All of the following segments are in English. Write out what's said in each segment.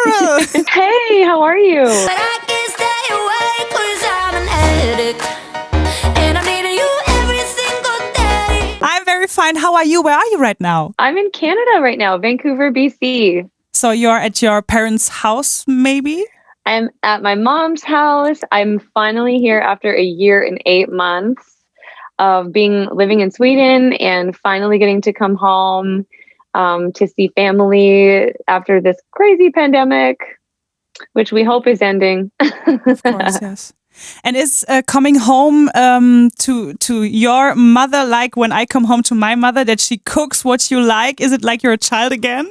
Laurell! Hey, how are you? But I can't stay away 'cause I'm an addict, and I'm needing you every single day. I'm very fine. How are you? Where are you right now? I'm in Canada right now, Vancouver, BC. So you're at your parents' house, maybe? I'm at my mom's house. I'm finally here after a year and 8 months of living in Sweden and finally getting to come home to see family after this crazy pandemic, which we hope is ending. Of course, yes. And is coming home to your mother like when I come home to my mother, that she cooks what you like? Is it like you're a child again?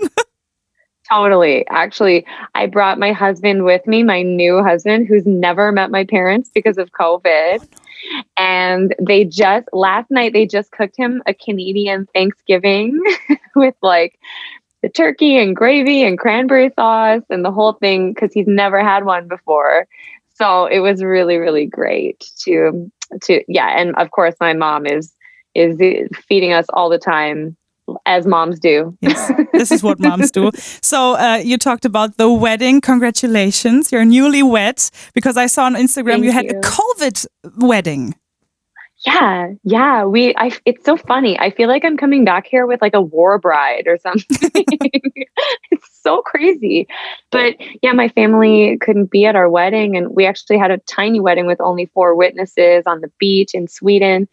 Totally. Actually, I brought my husband with me, my new husband, who's never met my parents because of COVID. And last night, they just cooked him a Canadian Thanksgiving with like the turkey and gravy and cranberry sauce and the whole thing because he's never had one before. So it was really, really great to and of course my mom is feeding us all the time, as moms do. Yes, this is what moms do. So you talked about the wedding. Congratulations. You're newlywed, because I saw on Instagram you had a COVID wedding. Yeah. It's so funny. I feel like I'm coming back here with like a war bride or something. It's so crazy. But yeah, my family couldn't be at our wedding, and we actually had a tiny wedding with only 4 witnesses on the beach in Sweden.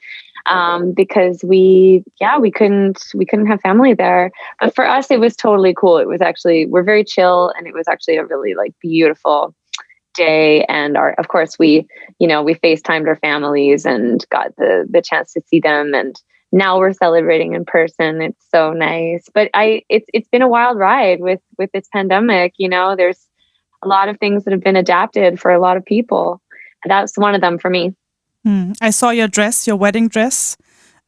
Because we couldn't have family there. But for us, it was totally cool. It was actually, we're very chill, and it was actually a really like beautiful day. And of course we FaceTimed our families and got the chance to see them. And now we're celebrating in person. It's so nice. But it's been a wild ride with this pandemic. There's a lot of things that have been adapted for a lot of people. And that's one of them for me. I saw your dress, your wedding dress.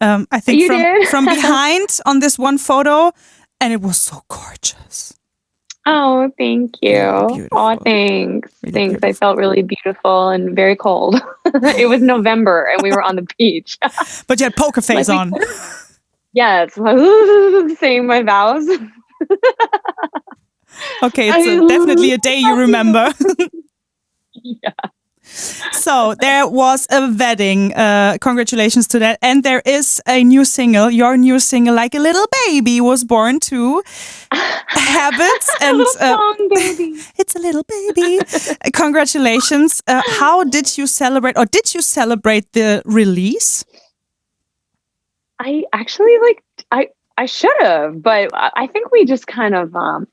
I think from behind on this one photo, and it was so gorgeous. Oh, thank you. Really Oh, thanks. Really thanks. beautiful. I felt really beautiful and very cold. It was November and we were on the beach. But you had poker face on. Yes. Saying my vows. Okay, it's definitely a day you remember. Yeah. So there was a wedding. Congratulations to that. And there is a new single, your new single, Like a Little Baby, was born too. Habits and song, baby. It's a little baby. Congratulations. How did you celebrate, or did you celebrate the release? I actually I should have, but I think we just kind of,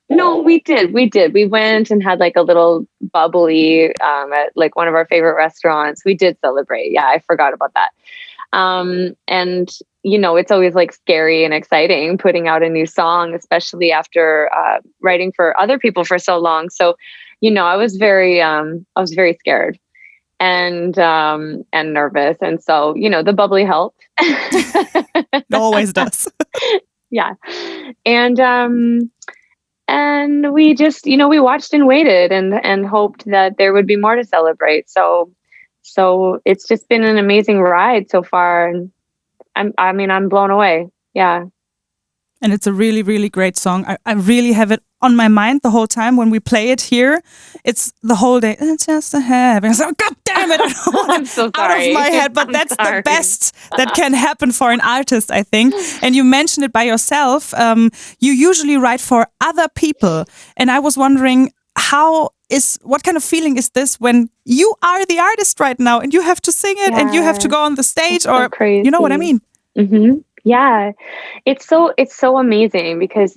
no, we did. We went and had like a little bubbly at like one of our favorite restaurants. We did celebrate. Yeah, I forgot about that. And, it's always like scary and exciting putting out a new song, especially after writing for other people for so long. So, I was very scared and nervous. And so, the bubbly helped. It always does. Yeah. And we just, we watched and waited and hoped that there would be more to celebrate. So it's just been an amazing ride so far. And I'm blown away. Yeah. And it's a really, really great song. I really have it on my mind the whole time when we play it here. It's the whole day. It's just a habit. I'm so, God damn it! I don't want I'm so it out sorry. of my head. But that's the best that can happen for an artist, I think. And you mentioned it by yourself. You usually write for other people, and I was wondering, what kind of feeling is this when you are the artist right now and you have to sing it and you have to go on the stage, or crazy. You know what I mean? Mm-hmm. Yeah, it's so amazing because,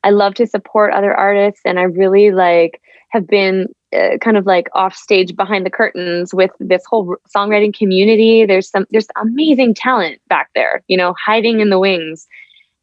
I love to support other artists, and I really have been kind of like off stage behind the curtains with this whole songwriting community. There's amazing talent back there, hiding in the wings.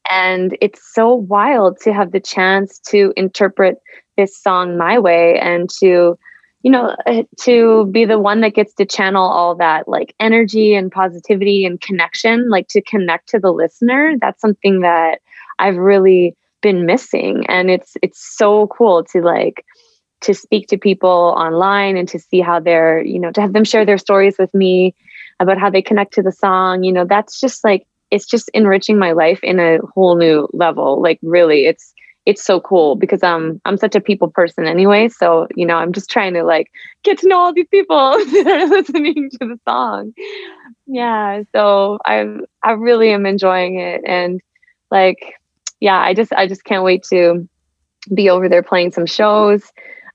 And it's so wild to have the chance to interpret this song my way and to be the one that gets to channel all that like energy and positivity and connection, like to connect to the listener. That's something that I've really been missing. And it's so cool to speak to people online and to see how they're, to have them share their stories with me about how they connect to the song. That's just it's just enriching my life in a whole new level. Like really, it's so cool because I'm such a people person anyway. So, you know, I'm just trying to like get to know all these people that are listening to the song. Yeah. So I really am enjoying it. And like, yeah, I just can't wait to be over there playing some shows.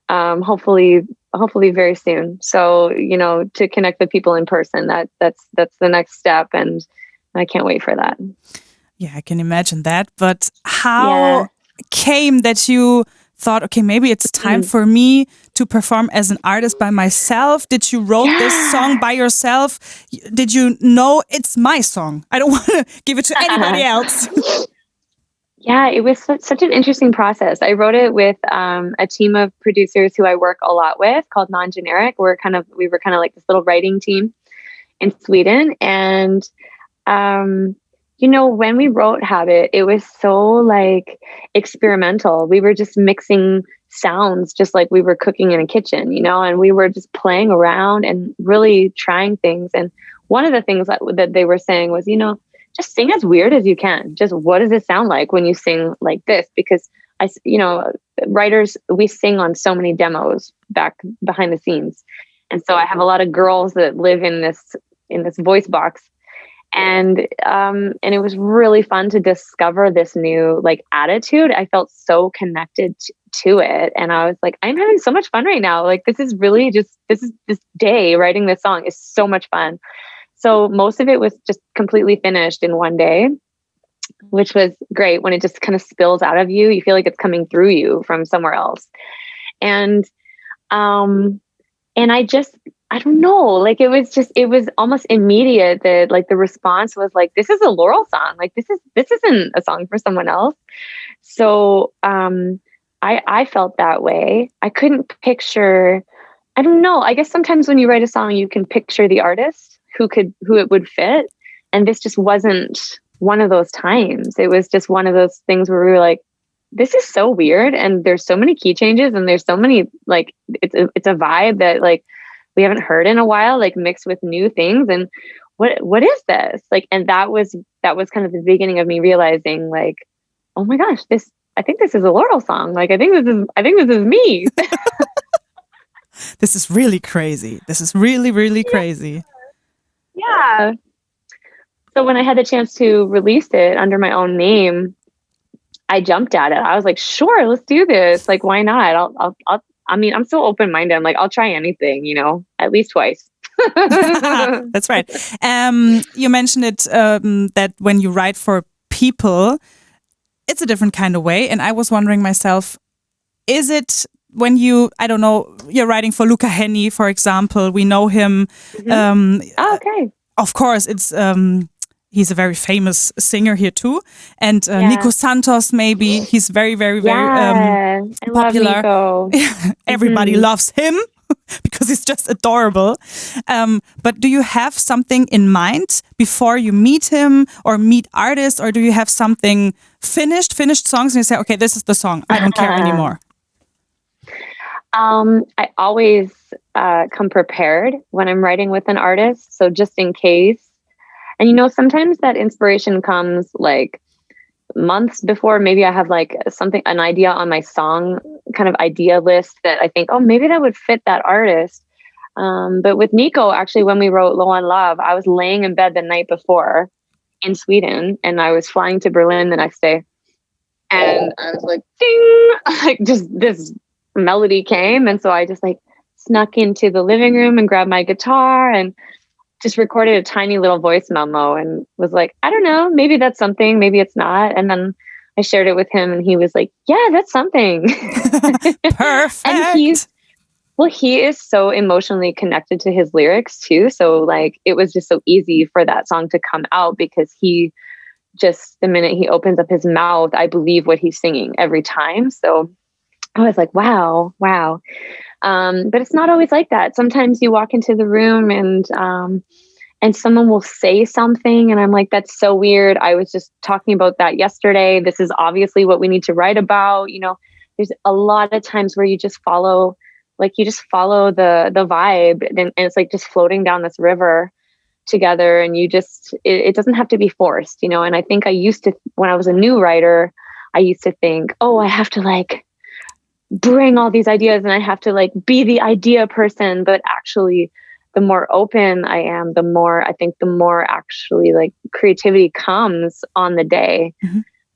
Hopefully very soon. So, you know, to connect with people in person, that's the next step. And I can't wait for that. Yeah, I can imagine that. But how came that you thought, okay, maybe it's time for me to perform as an artist by myself? Did you wrote this song by yourself? Did you know it's my song? I don't want to give it to anybody else. Yeah, it was such an interesting process. I wrote it with a team of producers who I work a lot with called Non-Generic. We were kind of like this little writing team in Sweden. And, you know, when we wrote Habit, it was so like experimental. We were just mixing sounds just like we were cooking in a kitchen, you know, and we were just playing around and really trying things. And one of the things that they were saying was, you know, just sing as weird as you can. Just what does it sound like when you sing like this? Because you know, writers, we sing on so many demos back behind the scenes. And so I have a lot of girls that live in this voice box. And it was really fun to discover this new like attitude. I felt so connected to it. And I was like, I'm having so much fun right now. Like, this day writing this song is so much fun. So most of it was just completely finished in one day, which was great. When it just kind of spills out of you, you feel like it's coming through you from somewhere else. And I don't know, like it was almost immediate that like the response was like, this is a Laurel song. Like this isn't a song for someone else. So I felt that way. I couldn't picture, I don't know. I guess sometimes when you write a song, you can picture the artist who it would fit. And this just wasn't one of those times. It was just one of those things where we were like, this is so weird. And there's so many key changes and there's so many, like, it's a vibe that like we haven't heard in a while, like mixed with new things. And what is this? Like, and that was kind of the beginning of me realizing like, oh my gosh, I think this is a Laurel song. Like, I think this is me. This is really crazy. This is really, really crazy. Yeah. So when I had the chance to release it under my own name, I jumped at it. I was like, sure, let's do this. Like, why not? I mean, I'm so open-minded. I'm like, I'll try anything, you know, at least twice. That's right. You mentioned it, that when you write for people, it's a different kind of way. And I was wondering myself, is it when I don't know, you're writing for Luca Hänni, for example, we know him. Okay. Of course, it's he's a very famous singer here too. And Nico Santos, maybe, he's very, very, very popular. I love Nico. Everybody loves him because he's just adorable. But do you have something in mind before you meet him or meet artists, or do you have something finished songs and you say, okay, this is the song, I don't care anymore? I always come prepared when I'm writing with an artist. So just in case. And, you know, sometimes that inspiration comes like months before. Maybe I have like an idea on my song kind of idea list that I think, oh, maybe that would fit that artist. But with Nico, actually, when we wrote Low on Love, I was laying in bed the night before in Sweden and I was flying to Berlin the next day. And I was like, ding, like just this melody came. And so I just like snuck into the living room and grabbed my guitar and just recorded a tiny little voice memo and was like, I don't know, maybe that's something, maybe it's not. And then I shared it with him and he was like, yeah, that's something. Perfect. And he is so emotionally connected to his lyrics too. So like, it was just so easy for that song to come out because he just, the minute he opens up his mouth, I believe what he's singing every time. So I was like, wow. But it's not always like that. Sometimes you walk into the room and someone will say something and I'm like, that's so weird. I was just talking about that yesterday. This is obviously what we need to write about. You know, there's a lot of times where you just follow the vibe and it's like just floating down this river together and you just, it doesn't have to be forced, you know? And I think I used to, when I was a new writer, I used to think, oh, I have to like bring all these ideas and I have to like be the idea person. But actually, the more open I am, the more actually like creativity comes on the day.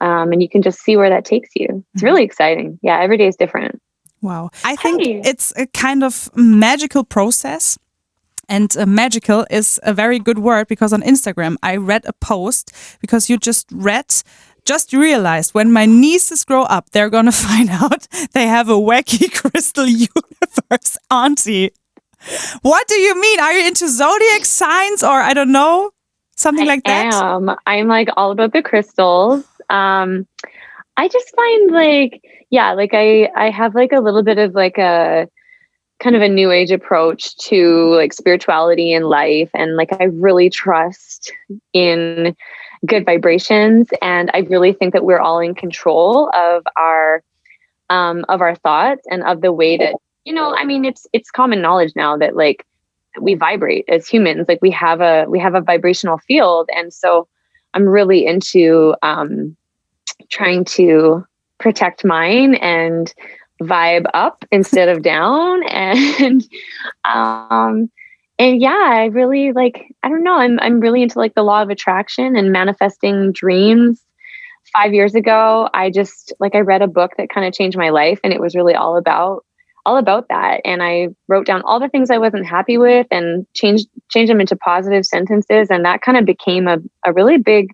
And you can just see where that takes you. It's really exciting. Yeah, every day is different. Wow. I think it's a kind of magical process. And magical is a very good word, because on Instagram I read a post, because you just realized when my nieces grow up, they're going to find out they have a Wacky crystal universe auntie. What do you mean? Are you into zodiac signs, or I don't know, something like that? I'm like all about the crystals. I just find like, yeah, like I have like a little bit of like a kind of a new age approach to like spirituality and life. And like, I really trust in good vibrations. And I really think that we're all in control of our thoughts and of the way that, you know, I mean, it's common knowledge now that like we vibrate as humans, like we have a vibrational field. And so I'm really into, trying to protect mine and vibe up instead of down. And yeah, I really like, I don't know, I'm really into like the law of attraction and manifesting dreams. 5 years ago, I read a book that kind of changed my life, and it was really all about that. And I wrote down all the things I wasn't happy with and changed them into positive sentences. And that kind of became a really big,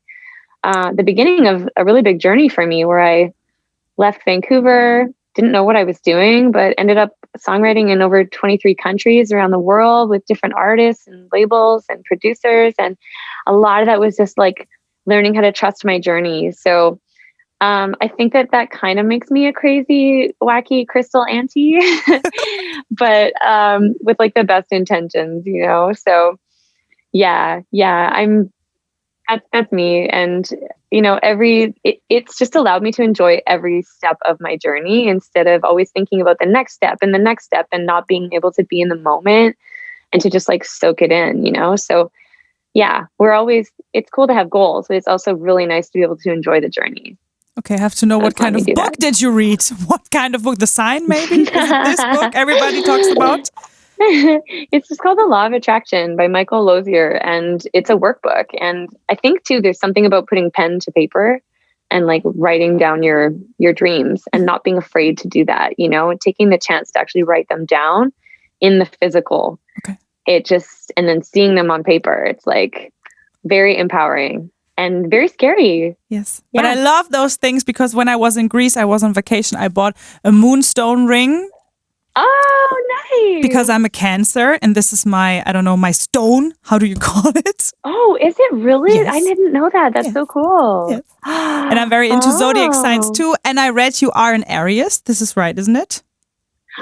the beginning of a really big journey for me, where I left Vancouver, didn't know what I was doing, but ended up songwriting in over 23 countries around the world with different artists and labels and producers. And a lot of that was just like learning how to trust my journey. So I think that kind of makes me a crazy, wacky crystal auntie, but with like the best intentions, you know? So yeah, that's me. And, you know, it's just allowed me to enjoy every step of my journey instead of always thinking about the next step and not being able to be in the moment and to just like soak it in, you know? So yeah, it's cool to have goals, but it's also really nice to be able to enjoy the journey. Okay, I have to know, what kind of book did you read? What kind of book? The Sign, maybe? Is it this book everybody talks about? It's just called The Law of Attraction by Michael Lozier, and it's a workbook. And I think too, there's something about putting pen to paper and like writing down your dreams and not being afraid to do that, you know, and taking the chance to actually write them down in the physical. Okay. And then seeing them on paper, it's like very empowering and very scary. Yes. Yeah. But I love those things, because when I was in Greece, I was on vacation, I bought a moonstone ring. Oh, nice. Because I'm a Cancer, and this is my stone. How do you call it? Oh, is it really? Yes. I didn't know that. That's so cool. Yes. And I'm very into zodiac signs too. And I read you are an Aries. This is right, isn't it?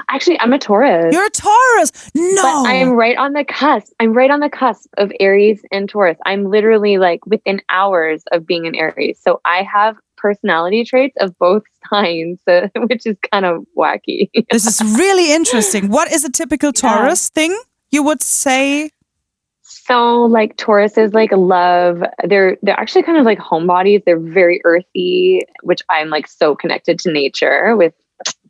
Actually, I'm a Taurus. You're a Taurus. No. But I'm right on the cusp. I'm right on the cusp of Aries and Taurus. I'm literally like within hours of being an Aries. So I have personality traits of both signs, which is kind of wacky. This is really interesting. What is a typical Taurus thing you would say? So like Taurus is like love. They're actually kind of like homebodies. They're very earthy, which I'm like so connected to nature with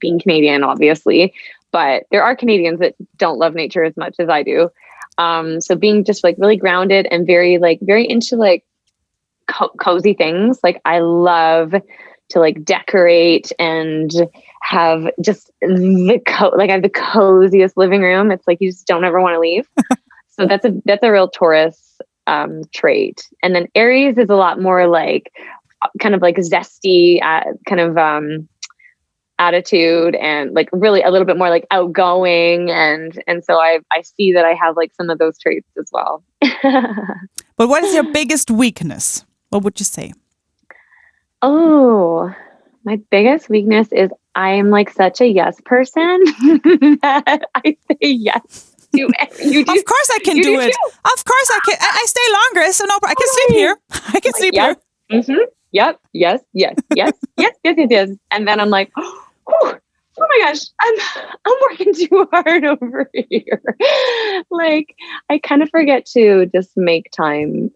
being Canadian, obviously. But there are Canadians that don't love nature as much as I do. So being just like really grounded and very into like cozy things. Like I love to like decorate and have just I have the coziest living room. It's like you just don't ever want to leave. So that's a real Taurus trait. And then Aries is a lot more like kind of like zesty kind of attitude, and like really a little bit more like outgoing, and so I see that I have like some of those traits as well. But what is your biggest weakness? What would you say? Oh, my biggest weakness is I am like such a yes person that I say yes to you. Of course I can do it. Of course I can. I stay longer, so no, I can sleep here. I can sleep here. Mm-hmm. Yep. Yes. Yes. And then I'm like, oh my gosh, I'm working too hard over here. Like I kind of forget to just make time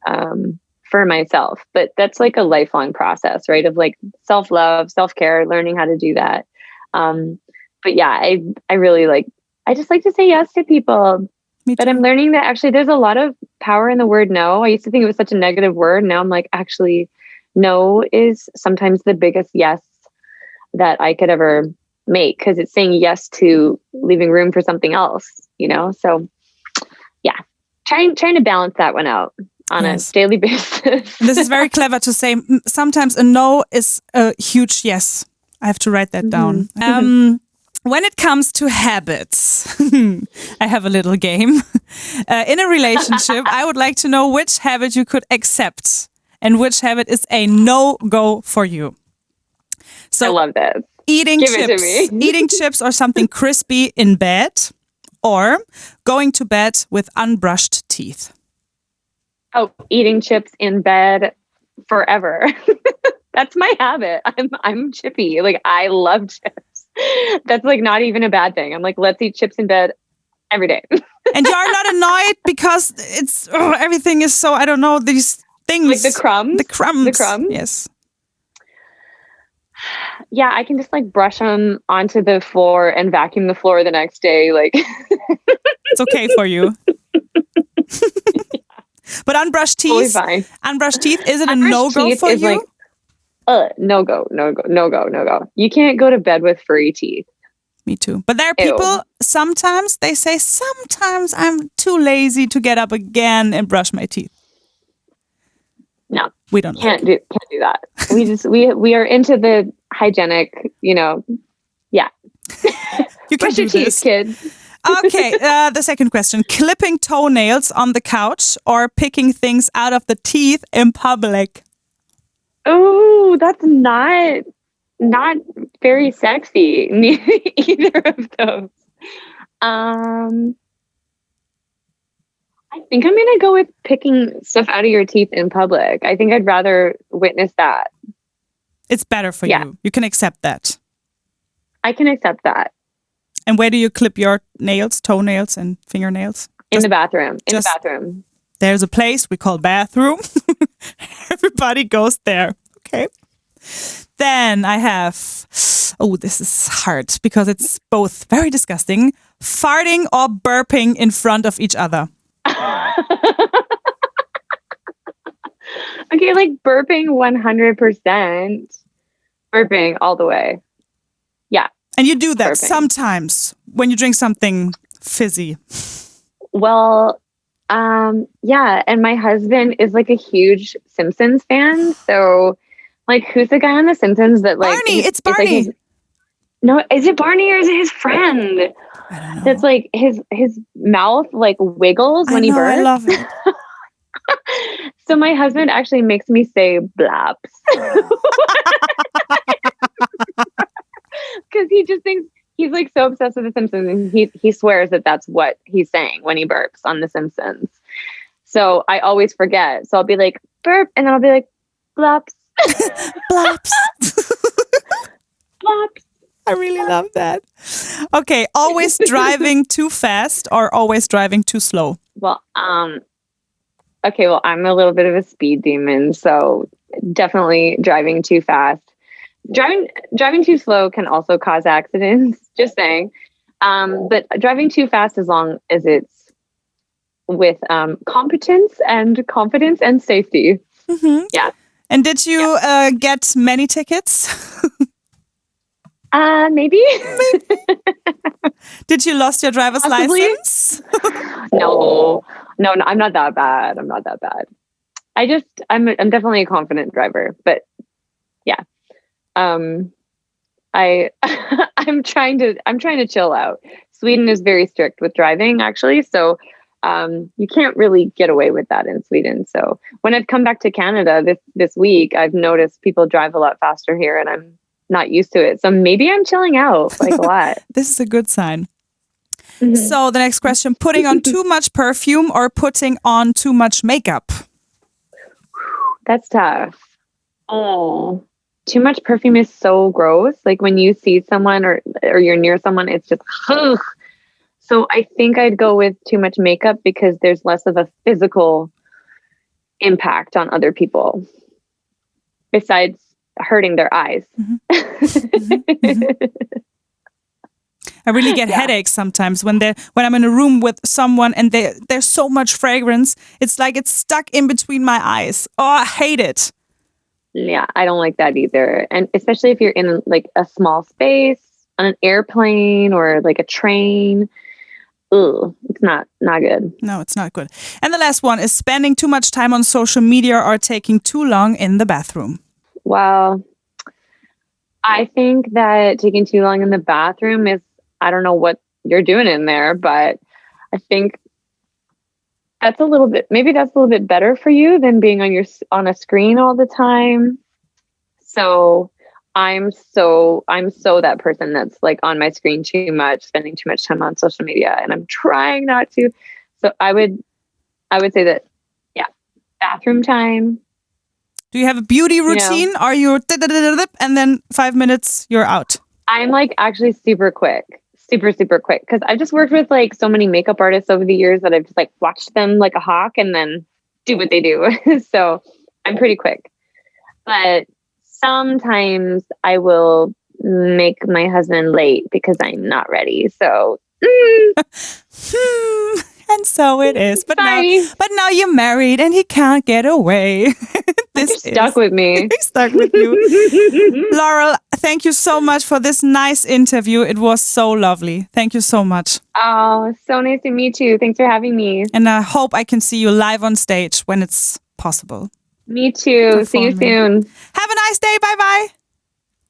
for myself. But that's like a lifelong process, right? Of like self-love, self-care, learning how to do that. But yeah, I really like, I just like to say yes to people. But I'm learning that actually there's a lot of power in the word no. I used to think it was such a negative word. Now I'm like, actually, no is sometimes the biggest yes that I could ever make, because it's saying yes to leaving room for something else, you know? So yeah, trying to balance that one out on a daily basis. This is very clever to say. Sometimes a no is a huge yes. I have to write that down. When it comes to habits, I have a little game. In a relationship, I would like to know which habit you could accept and which habit is a no-go for you. So I love this. Eating chips or something crispy in bed, or going to bed with unbrushed teeth. Oh, eating chips in bed forever. That's my habit. I'm chippy. Like, I love chips. That's like not even a bad thing. I'm like, let's eat chips in bed every day. And you are not annoyed because it's everything is so, I don't know, these things. Like the crumbs? The crumbs. The crumbs? Yes. Yeah, I can just like brush them onto the floor and vacuum the floor the next day. Like, it's okay for you. But unbrushed teeth, totally fine. Unbrushed teeth, is it unbrushed a no-go for you? Like, no go. You can't go to bed with furry teeth. Me too. But there are people, sometimes they say, sometimes I'm too lazy to get up again and brush my teeth. No, we don't. Can't do that. We are into the hygienic, yeah. You can brush your teeth, kids. Okay, the second question. Clipping toenails on the couch or picking things out of the teeth in public? Oh, that's not very sexy. Either of those. I think I'm going to go with picking stuff out of your teeth in public. I think I'd rather witness that. It's better for you. You can accept that. I can accept that. And where do you clip your nails, toenails and fingernails? In the bathroom. In the bathroom. There's a place we call bathroom. Everybody goes there. Okay. Then I have, this is hard because it's both very disgusting. Farting or burping in front of each other. Okay, like burping 100%. Burping all the way. Yeah. And you do that burping sometimes when you drink something fizzy. Well, yeah. And my husband is like a huge Simpsons fan. So, like, who's the guy on The Simpsons that like... Barney! It's Barney! Like no, is it Barney or is it his friend? I don't know. That's like his mouth like wiggles when he burps. I love it. So my husband actually makes me say blaps. Because he just thinks, he's like so obsessed with The Simpsons, and he swears that that's what he's saying when he burps on The Simpsons. So I always forget. So I'll be like, burp, and then I'll be like, blaps. Blaps. Blaps. I really love that. Okay, always driving too fast or always driving too slow? Well, okay, well, I'm a little bit of a speed demon, so definitely driving too fast. Driving too slow can also cause accidents, just saying. But driving too fast, as long as it's with competence and confidence and safety. Mm-hmm. Yeah. And did you get many tickets? Maybe. Did you lost your driver's license? No, I'm not that bad. I'm definitely a confident driver, but yeah. I'm trying to chill out. Sweden is very strict with driving, actually. So, you can't really get away with that in Sweden. So when I've come back to Canada this week, I've noticed people drive a lot faster here, and I'm not used to it. So maybe I'm chilling out like a lot. This is a good sign. Mm-hmm. So the next question, putting on too much perfume or putting on too much makeup? That's tough. Oh, too much perfume is so gross. Like when you see someone or you're near someone, it's just, ugh. So I think I'd go with too much makeup because there's less of a physical impact on other people besides hurting their eyes. I really get headaches sometimes when I'm in a room with someone and there's so much fragrance. It's like it's stuck in between my eyes. Oh, I hate it. Yeah, I don't like that either. And especially if you're in like a small space on an airplane or like a train. Ugh, it's not good. No, it's not good. And the last one is spending too much time on social media or taking too long in the bathroom. Well, I think that taking too long in the bathroom is, I don't know what you're doing in there, but I think that's a little bit better for you than being on a screen all the time. So I'm so that person that's like on my screen too much, spending too much time on social media, and I'm trying not to. So I would say that, yeah, bathroom time. Do you have a beauty routine? Are you and then 5 minutes you're out? I'm like actually super quick, because I've just worked with like so many makeup artists over the years that I've just like watched them like a hawk and then do what they do. So I'm pretty quick, but sometimes I will make my husband late because I'm not ready. So and so it is. But sorry. now you're married and he can't get away. You're stuck with me. He's stuck with you. Laurel, thank you so much for this nice interview. It was so lovely. Thank you so much. Oh, so nice to meet you. Thanks for having me. And I hope I can see you live on stage when it's possible. Me too. See you soon. Have a nice day. Bye-bye.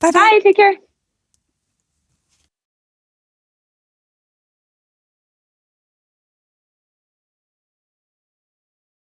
Bye-bye. Bye. Take care.